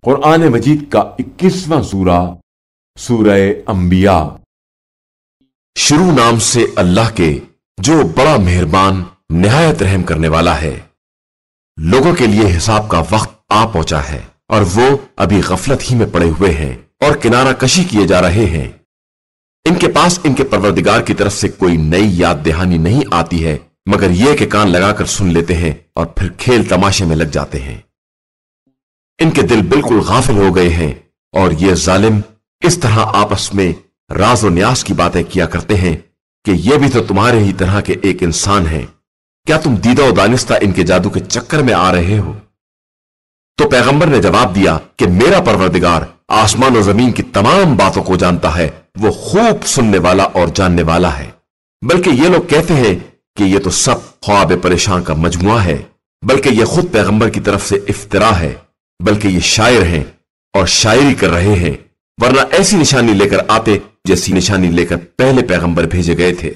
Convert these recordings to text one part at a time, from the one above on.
قرآن مجید کا 21واں سورہ سورہ انبیاء۔ شروع نام سے اللہ کے جو بڑا مہربان نہایت رحم کرنے والا ہے۔ لوگوں کے لیے حساب کا وقت آ پہنچا ہے اور وہ ابھی غفلت ہی میں پڑے ہوئے ہیں اور کنارہ کشی کیے جا رہے ہیں۔ ان کے پاس ان کے پروردگار کی طرف سے کوئی نئی یاد دہانی نہیں آتی ہے مگر یہ کہ کان لگا کر سن لیتے ہیں اور پھر کھیل تماشے میں لگ جاتے ہیں۔ ان کے دل بالکل غافل ہو گئے ہیں اور یہ ظالم اس طرح آپس میں راز و نیاز کی باتیں کیا کرتے ہیں کہ یہ بھی تو تمہارے ہی طرح کے ایک انسان ہیں، کیا تم دیدہ و دانستہ ان کے جادو کے چکر میں آ رہے ہو؟ تو پیغمبر نے جواب دیا کہ میرا پروردگار آسمان و زمین کی تمام باتوں کو جانتا ہے، وہ خوب سننے والا اور جاننے والا ہے۔ بلکہ یہ لوگ کہتے ہیں کہ یہ تو سب خواب پریشان کا مجموعہ ہے، بلکہ یہ خود پیغمبر کی طرف سے افترا ہے، بلکہ یہ شاعر ہیں اور شاعری کر رہے ہیں، ورنہ ایسی نشانی لے کر آتے جیسی نشانی لے کر پہلے پیغمبر بھیجے گئے تھے۔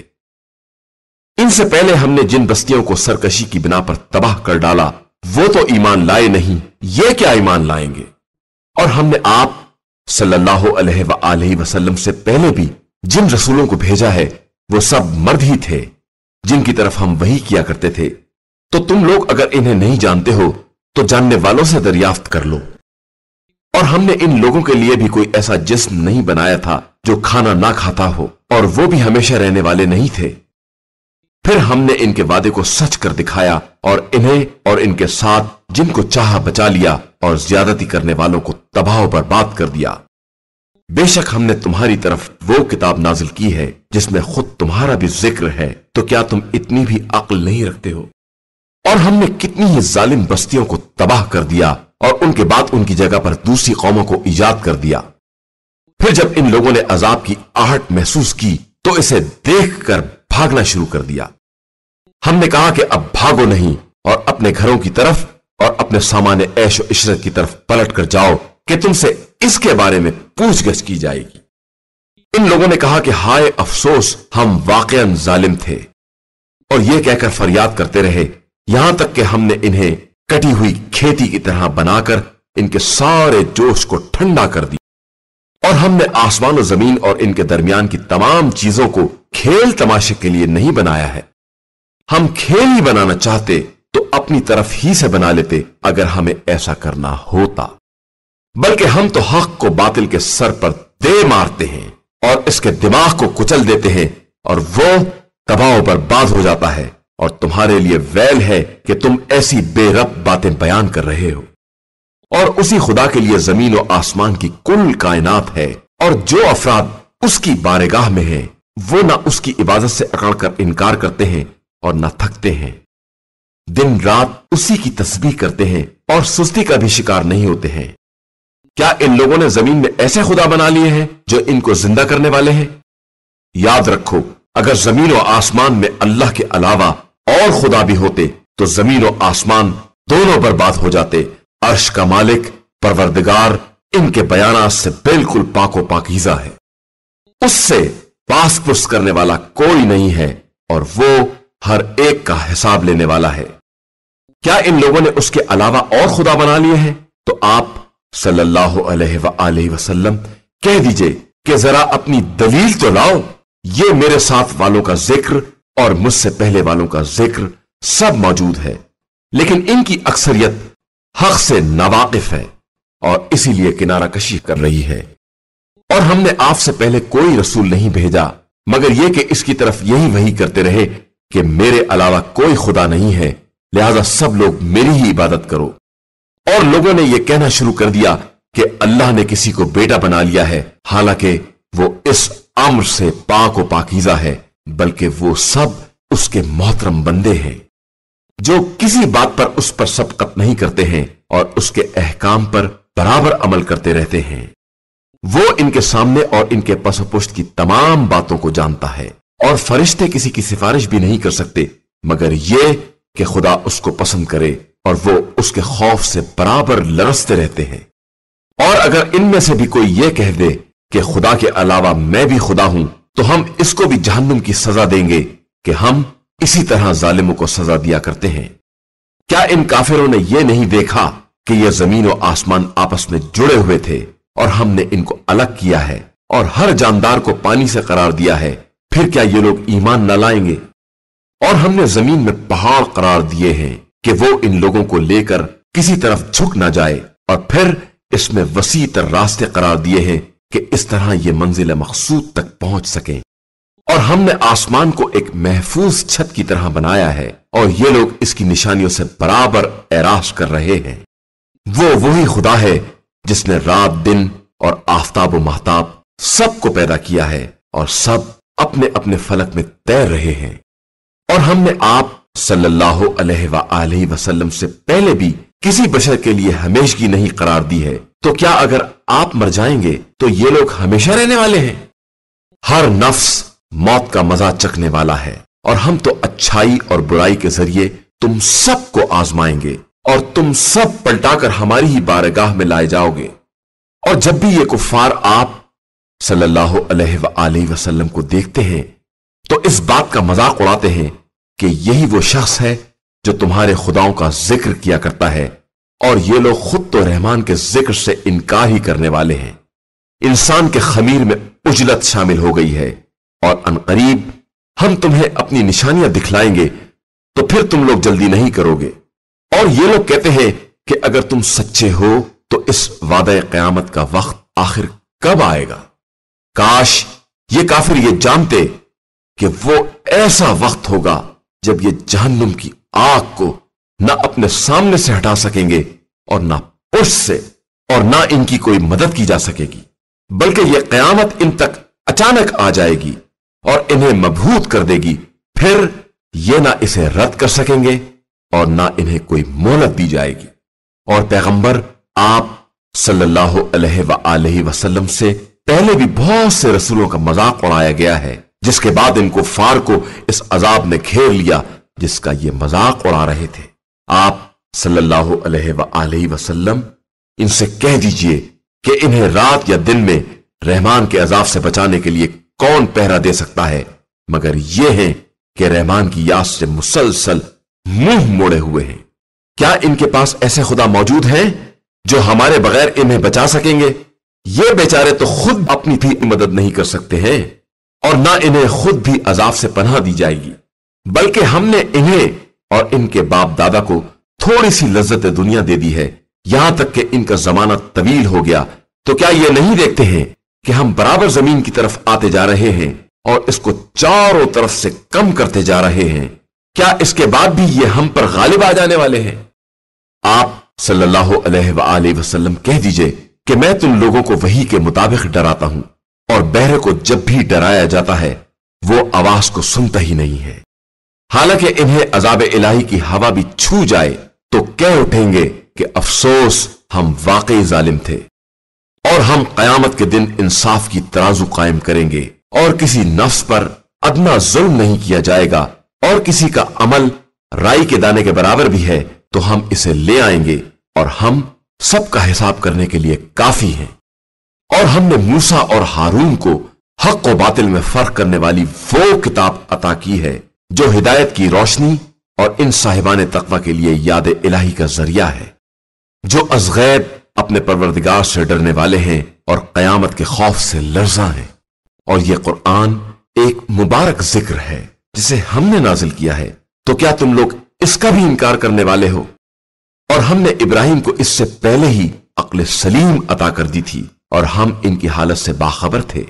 ان سے پہلے ہم نے جن بستیوں کو سرکشی کی بنا پر تباہ کر ڈالا وہ تو ایمان لائے نہیں، یہ کیا ایمان لائیں گے؟ اور ہم نے آپ صلی اللہ علیہ وآلہ وسلم سے پہلے بھی جن رسولوں کو بھیجا ہے وہ سب مرد ہی تھے جن کی طرف ہم وحی کیا کرتے تھے۔ تو تم لوگ اگر انہیں نہیں جانتے ہو تو جاننے والوں سے دریافت کر لو۔ اور ہم نے ان لوگوں کے لیے بھی کوئی ایسا جسم نہیں بنایا تھا جو کھانا نہ کھاتا ہو، اور وہ بھی ہمیشہ رہنے والے نہیں تھے۔ پھر ہم نے ان کے وعدے کو سچ کر دکھایا اور انہیں اور ان کے ساتھ جن کو چاہا بچا لیا اور زیادتی کرنے والوں کو تباہ و برباد کر دیا۔ بے شک ہم نے تمہاری طرف وہ کتاب نازل کی ہے جس میں خود تمہارا بھی ذکر ہے، تو کیا تم اتنی بھی عقل نہیں رکھتے ہو؟ اور ہم نے کتنی ہی ظالم بستیوں کو تباہ کر دیا اور ان کے بعد ان کی جگہ پر دوسری قوموں کو ایجاد کر دیا۔ پھر جب ان لوگوں نے عذاب کی آہٹ محسوس کی تو اسے دیکھ کر بھاگنا شروع کر دیا۔ ہم نے کہا کہ اب بھاگو نہیں اور اپنے گھروں کی طرف اور اپنے سامان عیش و عشرت کی طرف پلٹ کر جاؤ کہ تم سے اس کے بارے میں پوچھ گچھ کی جائے گی۔ ان لوگوں نے کہا کہ ہائے افسوس، ہم واقعاً ظالم تھے، اور یہ کہہ کر فریاد کرتے رہے یہاں تک کہ ہم نے انہیں کٹی ہوئی کھیتی کی طرح بنا کر ان کے سارے جوش کو ٹھنڈا کر دی۔ اور ہم نے آسمان و زمین اور ان کے درمیان کی تمام چیزوں کو کھیل تماشے کے لیے نہیں بنایا ہے۔ ہم کھیل ہی بنانا چاہتے تو اپنی طرف ہی سے بنا لیتے اگر ہمیں ایسا کرنا ہوتا، بلکہ ہم تو حق کو باطل کے سر پر دے مارتے ہیں اور اس کے دماغ کو کچل دیتے ہیں اور وہ تباہ و برباد ہو جاتا ہے، اور تمہارے لیے ویل ہے کہ تم ایسی بے رب باتیں بیان کر رہے ہو۔ اور اسی خدا کے لیے زمین و آسمان کی کل کائنات ہے، اور جو افراد اس کی بارگاہ میں ہیں وہ نہ اس کی عبادت سے اکڑ کر انکار کرتے ہیں اور نہ تھکتے ہیں، دن رات اسی کی تسبیح کرتے ہیں اور سستی کا بھی شکار نہیں ہوتے ہیں۔ کیا ان لوگوں نے زمین میں ایسے خدا بنا لیے ہیں جو ان کو زندہ کرنے والے ہیں؟ یاد رکھو، اگر زمین و آسمان میں اللہ کے علاوہ اور خدا بھی ہوتے تو زمین و آسمان دونوں برباد ہو جاتے۔ عرش کا مالک پروردگار ان کے بیانات سے بالکل پاک و پاکیزہ ہے، اس سے پاس پرس کرنے والا کوئی نہیں ہے، اور وہ ہر ایک کا حساب لینے والا ہے۔ کیا ان لوگوں نے اس کے علاوہ اور خدا بنا لیے ہیں؟ تو آپ صلی اللہ علیہ وآلہ وسلم کہہ دیجئے کہ ذرا اپنی دلیل تو لاؤ۔ یہ میرے ساتھ والوں کا ذکر اور مجھ سے پہلے والوں کا ذکر سب موجود ہے، لیکن ان کی اکثریت حق سے ناواقف ہے اور اسی لیے کنارہ کشی کر رہی ہے۔ اور ہم نے آپ سے پہلے کوئی رسول نہیں بھیجا مگر یہ کہ اس کی طرف یہی وحی کرتے رہے کہ میرے علاوہ کوئی خدا نہیں ہے، لہذا سب لوگ میری ہی عبادت کرو۔ اور لوگوں نے یہ کہنا شروع کر دیا کہ اللہ نے کسی کو بیٹا بنا لیا ہے، حالانکہ وہ اس امر سے پاک و پاکیزہ ہے، بلکہ وہ سب اس کے محترم بندے ہیں جو کسی بات پر اس پر سبقت نہیں کرتے ہیں اور اس کے احکام پر برابر عمل کرتے رہتے ہیں۔ وہ ان کے سامنے اور ان کے پس و پشت کی تمام باتوں کو جانتا ہے، اور فرشتے کسی کی سفارش بھی نہیں کر سکتے مگر یہ کہ خدا اس کو پسند کرے، اور وہ اس کے خوف سے برابر لرزتے رہتے ہیں۔ اور اگر ان میں سے بھی کوئی یہ کہہ دے کہ خدا کے علاوہ میں بھی خدا ہوں تو ہم اس کو بھی جہنم کی سزا دیں گے کہ ہم اسی طرح ظالموں کو سزا دیا کرتے ہیں۔ کیا ان کافروں نے یہ نہیں دیکھا کہ یہ زمین و آسمان آپس میں جڑے ہوئے تھے اور ہم نے ان کو الگ کیا ہے اور ہر جاندار کو پانی سے قرار دیا ہے، پھر کیا یہ لوگ ایمان نہ لائیں گے؟ اور ہم نے زمین میں پہاڑ قرار دیے ہیں کہ وہ ان لوگوں کو لے کر کسی طرف جھک نہ جائے، اور پھر اس میں وسیع تر راستے قرار دیے ہیں کہ اس طرح یہ منزل مقصود تک پہنچ سکیں۔ اور ہم نے آسمان کو ایک محفوظ چھت کی طرح بنایا ہے، اور یہ لوگ اس کی نشانیوں سے برابر اعراض کر رہے ہیں۔ وہ وہی خدا ہے جس نے رات دن اور آفتاب و مہتاب سب کو پیدا کیا ہے، اور سب اپنے اپنے فلک میں تیر رہے ہیں۔ اور ہم نے آپ صلی اللہ علیہ وآلہ وسلم سے پہلے بھی کسی بشر کے لیے ہمیشگی نہیں قرار دی ہے، تو کیا اگر آپ مر جائیں گے تو یہ لوگ ہمیشہ رہنے والے ہیں؟ ہر نفس موت کا مزہ چکھنے والا ہے، اور ہم تو اچھائی اور برائی کے ذریعے تم سب کو آزمائیں گے، اور تم سب پلٹا کر ہماری ہی بارگاہ میں لائے جاؤ گے۔ اور جب بھی یہ کفار آپ صلی اللہ علیہ وآلہ وسلم کو دیکھتے ہیں تو اس بات کا مذاق اڑاتے ہیں کہ یہی وہ شخص ہے جو تمہارے خداؤں کا ذکر کیا کرتا ہے، اور یہ لوگ خود تو رحمان کے ذکر سے انکار ہی کرنے والے ہیں۔ انسان کے خمیر میں عجلت شامل ہو گئی ہے، اور عنقریب ہم تمہیں اپنی نشانیاں دکھلائیں گے تو پھر تم لوگ جلدی نہیں کرو گے۔ اور یہ لوگ کہتے ہیں کہ اگر تم سچے ہو تو اس وعدہ قیامت کا وقت آخر کب آئے گا؟ کاش یہ کافر یہ جانتے کہ وہ ایسا وقت ہوگا جب یہ جہنم کی آگ کو نہ اپنے سامنے سے ہٹا سکیں گے اور نہ پشت سے، اور نہ ان کی کوئی مدد کی جا سکے گی، بلکہ یہ قیامت ان تک اچانک آ جائے گی اور انہیں مبہوت کر دے گی، پھر یہ نہ اسے رد کر سکیں گے اور نہ انہیں کوئی مہلت دی جائے گی۔ اور پیغمبر آپ صلی اللہ علیہ وآلہ وسلم سے پہلے بھی بہت سے رسولوں کا مذاق اڑایا گیا ہے، جس کے بعد ان کفار کو اس عذاب نے گھیر لیا جس کا یہ مذاق اڑا رہے تھے۔ آپ صلی اللہ علیہ وآلہ وسلم ان سے کہہ دیجئے کہ انہیں رات یا دن میں رحمان کے عذاب سے بچانے کے لیے کون پہرا دے سکتا ہے، مگر یہ ہیں کہ رحمان کی یاد سے مسلسل منہ موڑے ہوئے ہیں۔ کیا ان کے پاس ایسے خدا موجود ہیں جو ہمارے بغیر انہیں بچا سکیں گے؟ یہ بیچارے تو خود اپنی بھی مدد نہیں کر سکتے ہیں، اور نہ انہیں خود بھی عذاب سے پناہ دی جائے گی، بلکہ ہم نے انہیں اور ان کے باپ دادا کو تھوڑی سی لذت دنیا دے دی ہے، یہاں تک کہ ان کا زمانہ طویل ہو گیا۔ تو کیا یہ نہیں دیکھتے ہیں کہ ہم برابر زمین کی طرف آتے جا رہے ہیں اور اس کو چاروں طرف سے کم کرتے جا رہے ہیں؟ کیا اس کے بعد بھی یہ ہم پر غالب آ جانے والے ہیں؟ آپ صلی اللہ علیہ وآلہ وسلم کہہ دیجئے کہ میں تم لوگوں کو وحی کے مطابق ڈراتا ہوں، اور بہرے کو جب بھی ڈرایا جاتا ہے وہ آواز کو سنتا ہی نہیں ہے، حالانکہ انہیں عذاب الہی کی ہوا بھی چھو جائے تو کہہ اٹھیں گے کہ افسوس ہم واقعی ظالم تھے۔ اور ہم قیامت کے دن انصاف کی ترازو قائم کریں گے، اور کسی نفس پر ادنا ظلم نہیں کیا جائے گا، اور کسی کا عمل رائی کے دانے کے برابر بھی ہے تو ہم اسے لے آئیں گے، اور ہم سب کا حساب کرنے کے لیے کافی ہیں۔ اور ہم نے موسیٰ اور ہارون کو حق و باطل میں فرق کرنے والی وہ کتاب عطا کی ہے جو ہدایت کی روشنی اور ان صاحبان تقوی کے لیے یاد الہی کا ذریعہ ہے، جو از غیب اپنے پروردگار سے ڈرنے والے ہیں اور قیامت کے خوف سے لرزاں ہیں۔ اور یہ قرآن ایک مبارک ذکر ہے جسے ہم نے نازل کیا ہے، تو کیا تم لوگ اس کا بھی انکار کرنے والے ہو؟ اور ہم نے ابراہیم کو اس سے پہلے ہی عقل سلیم عطا کر دی تھی، اور ہم ان کی حالت سے باخبر تھے۔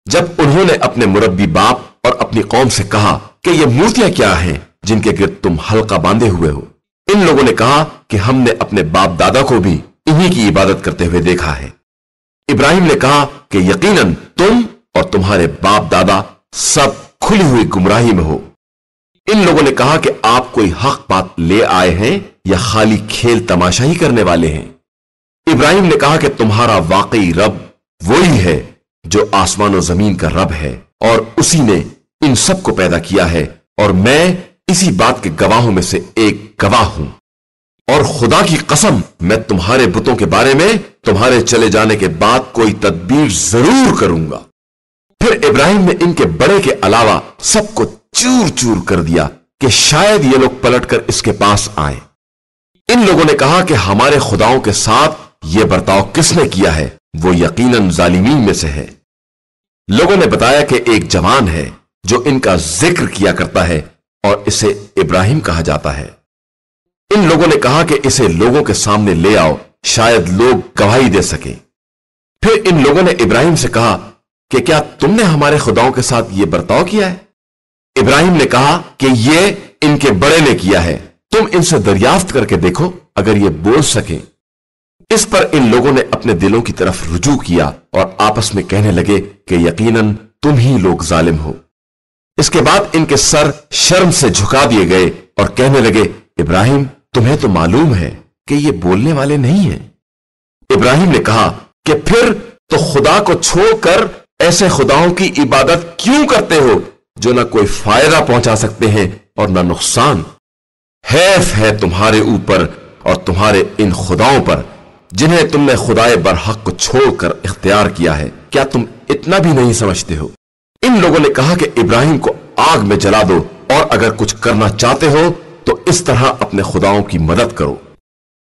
جب انہوں نے اپنے مربی باپ اور اپنی قوم سے کہا کہ یہ مورتیاں کیا ہیں جن کے گرد تم حلقہ باندھے ہوئے ہو، ان لوگوں نے کہا کہ ہم نے اپنے باپ دادا کو بھی انہی کی عبادت کرتے ہوئے دیکھا ہے۔ ابراہیم نے کہا کہ یقیناً تم اور تمہارے باپ دادا سب کھلی ہوئی گمراہی میں ہو۔ ان لوگوں نے کہا کہ آپ کوئی حق بات لے آئے ہیں یا خالی کھیل تماشا ہی کرنے والے ہیں؟ ابراہیم نے کہا کہ تمہارا واقعی رب وہی ہے جو آسمان و زمین کا رب ہے، اور اسی نے ان سب کو پیدا کیا ہے، اور میں اسی بات کے گواہوں میں سے ایک گواہ ہوں۔ اور خدا کی قسم میں تمہارے بتوں کے بارے میں تمہارے چلے جانے کے بعد کوئی تدبیر ضرور کروں گا۔ پھر ابراہیم نے ان کے بڑے کے علاوہ سب کو چور چور کر دیا کہ شاید یہ لوگ پلٹ کر اس کے پاس آئیں۔ ان لوگوں نے کہا کہ ہمارے خداؤں کے ساتھ یہ برتاؤ کس نے کیا ہے، وہ یقیناً ظالمین میں سے ہے۔ لوگوں نے بتایا کہ ایک جوان ہے جو ان کا ذکر کیا کرتا ہے اور اسے ابراہیم کہا جاتا ہے۔ ان لوگوں نے کہا کہ اسے لوگوں کے سامنے لے آؤ، شاید لوگ گواہی دے سکیں۔ پھر ان لوگوں نے ابراہیم سے کہا کہ کیا تم نے ہمارے خداؤں کے ساتھ یہ برتاؤ کیا ہے؟ ابراہیم نے کہا کہ یہ ان کے بڑے نے کیا ہے، تم ان سے دریافت کر کے دیکھو اگر یہ بول سکیں۔ اس پر ان لوگوں نے اپنے دلوں کی طرف رجوع کیا اور آپس میں کہنے لگے کہ یقیناً تم ہی لوگ ظالم ہو۔ اس کے بعد ان کے سر شرم سے جھکا دیے گئے اور کہنے لگے، ابراہیم تمہیں تو معلوم ہے کہ یہ بولنے والے نہیں ہیں۔ ابراہیم نے کہا کہ پھر تو خدا کو چھوڑ کر ایسے خداؤں کی عبادت کیوں کرتے ہو جو نہ کوئی فائدہ پہنچا سکتے ہیں اور نہ نقصان؟ حیف ہے تمہارے اوپر اور تمہارے ان خداؤں پر جنہیں تم نے خدائے برحق کو چھوڑ کر اختیار کیا ہے۔ کیا تم اتنا بھی نہیں سمجھتے ہو؟ ان لوگوں نے کہا کہ ابراہیم کو آگ میں جلا دو، اور اگر کچھ کرنا چاہتے ہو تو اس طرح اپنے خداؤں کی مدد کرو۔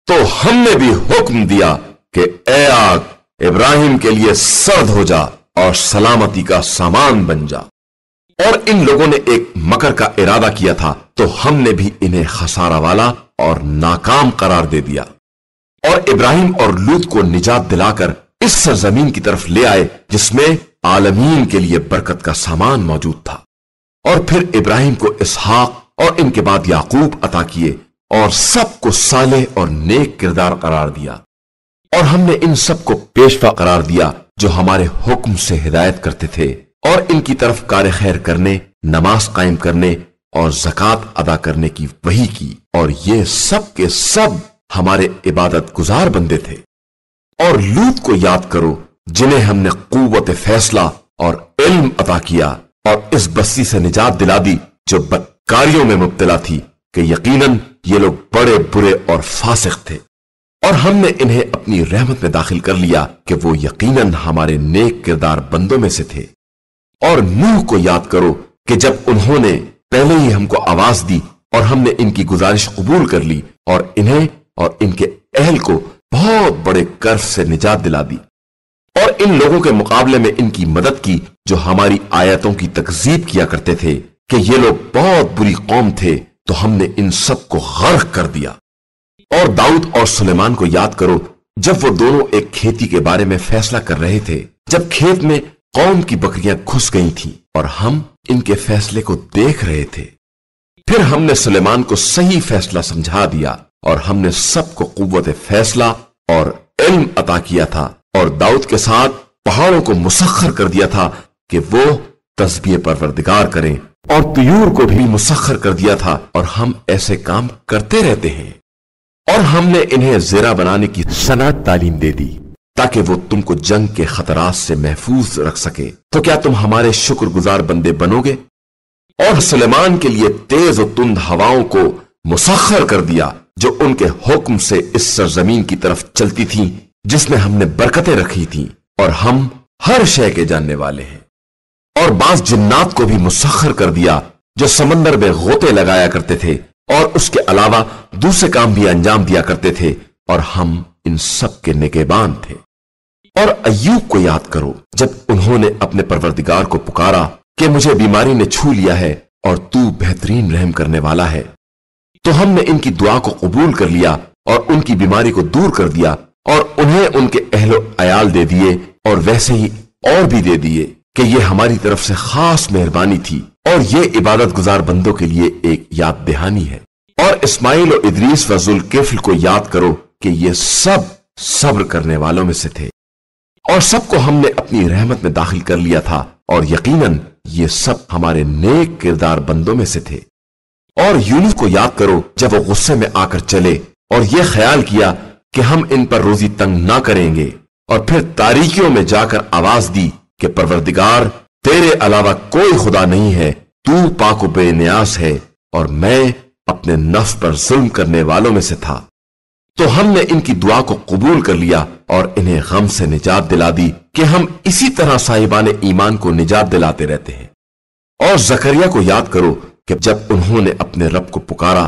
تو ہم نے بھی حکم دیا کہ اے آگ ابراہیم کے لیے سرد ہو جا اور سلامتی کا سامان بن جا۔ اور ان لوگوں نے ایک مکر کا ارادہ کیا تھا، تو ہم نے بھی انہیں خسارہ والا اور ناکام قرار دے دیا، اور ابراہیم اور لوط کو نجات دلا کر اس سرزمین کی طرف لے آئے جس میں عالمین کے لیے برکت کا سامان موجود تھا۔ اور پھر ابراہیم کو اسحاق اور ان کے بعد یعقوب عطا کیے، اور سب کو صالح اور نیک کردار قرار دیا، اور ہم نے ان سب کو پیشوا قرار دیا جو ہمارے حکم سے ہدایت کرتے تھے، اور ان کی طرف کار خیر کرنے، نماز قائم کرنے اور زکوٰۃ ادا کرنے کی وحی کی، اور یہ سب کے سب ہمارے عبادت گزار بندے تھے۔ اور لوط کو یاد کرو جنہیں ہم نے قوت فیصلہ اور علم عطا کیا، اور اس بستی سے نجات دلا دی جو بدکاریوں میں مبتلا تھی، کہ یقیناً یہ لوگ بڑے برے اور فاسق تھے، اور ہم نے انہیں اپنی رحمت میں داخل کر لیا کہ وہ یقیناً ہمارے نیک کردار بندوں میں سے تھے۔ اور نوح کو یاد کرو کہ جب انہوں نے پہلے ہی ہم کو آواز دی اور ہم نے ان کی گزارش قبول کر لی، اور انہیں اور ان کے اہل کو بہت بڑے کرب سے نجات دلا دی، اور ان لوگوں کے مقابلے میں ان کی مدد کی جو ہماری آیتوں کی تکذیب کیا کرتے تھے کہ یہ لوگ بہت بری قوم تھے، تو ہم نے ان سب کو غرق کر دیا۔ اور داؤد اور سلیمان کو یاد کرو جب وہ دونوں ایک کھیتی کے بارے میں فیصلہ کر رہے تھے، جب کھیت میں قوم کی بکریاں گھس گئی تھیں اور ہم ان کے فیصلے کو دیکھ رہے تھے۔ پھر ہم نے سلیمان کو صحیح فیصلہ سمجھا دیا، اور ہم نے سب کو قوت فیصلہ اور علم عطا کیا تھا، اور داؤد کے ساتھ پہاڑوں کو مسخر کر دیا تھا کہ وہ تسبیح پروردگار کریں، اور طیور کو بھی مسخر کر دیا تھا، اور ہم ایسے کام کرتے رہتے ہیں۔ اور ہم نے انہیں زیرہ بنانے کی صنعت تعلیم دے دی تاکہ وہ تم کو جنگ کے خطرات سے محفوظ رکھ سکے۔ تو کیا تم ہمارے شکر گزار بندے بنو گے؟ اور سلیمان کے لیے تیز و تند ہواؤں کو مسخر کر دیا جو ان کے حکم سے اس سرزمین کی طرف چلتی تھیں جس میں ہم نے برکتیں رکھی تھیں، اور ہم ہر شے کے جاننے والے ہیں۔ اور بعض جنات کو بھی مسخر کر دیا جو سمندر میں غوطے لگایا کرتے تھے، اور اس کے علاوہ دوسرے کام بھی انجام دیا کرتے تھے، اور ہم ان سب کے نگہبان تھے۔ اور ایوب کو یاد کرو جب انہوں نے اپنے پروردگار کو پکارا کہ مجھے بیماری نے چھو لیا ہے اور تو بہترین رحم کرنے والا ہے، تو ہم نے ان کی دعا کو قبول کر لیا اور ان کی بیماری کو دور کر دیا، اور انہیں ان کے اہل و عیال دے دیے، اور ویسے ہی اور بھی دے دیے کہ یہ ہماری طرف سے خاص مہربانی تھی، اور یہ عبادت گزار بندوں کے لیے ایک یاد دہانی ہے۔ اور اسماعیل و ادریس و ذوالکفل کو یاد کرو کہ یہ سب صبر کرنے والوں میں سے تھے، اور سب کو ہم نے اپنی رحمت میں داخل کر لیا تھا، اور یقیناً یہ سب ہمارے نیک کردار بندوں میں سے تھے۔ اور یونس کو یاد کرو جب وہ غصے میں آ کر چلے اور یہ خیال کیا کہ ہم ان پر روزی تنگ نہ کریں گے، اور پھر تاریکیوں میں جا کر آواز دی کہ پروردگار تیرے علاوہ کوئی خدا نہیں ہے، تو پاک و بے نیاز ہے، اور میں اپنے نفس پر ظلم کرنے والوں میں سے تھا۔ تو ہم نے ان کی دعا کو قبول کر لیا اور انہیں غم سے نجات دلا دی کہ ہم اسی طرح صاحبان ایمان کو نجات دلاتے رہتے ہیں۔ اور زکریا کو یاد کرو کہ جب انہوں نے اپنے رب کو پکارا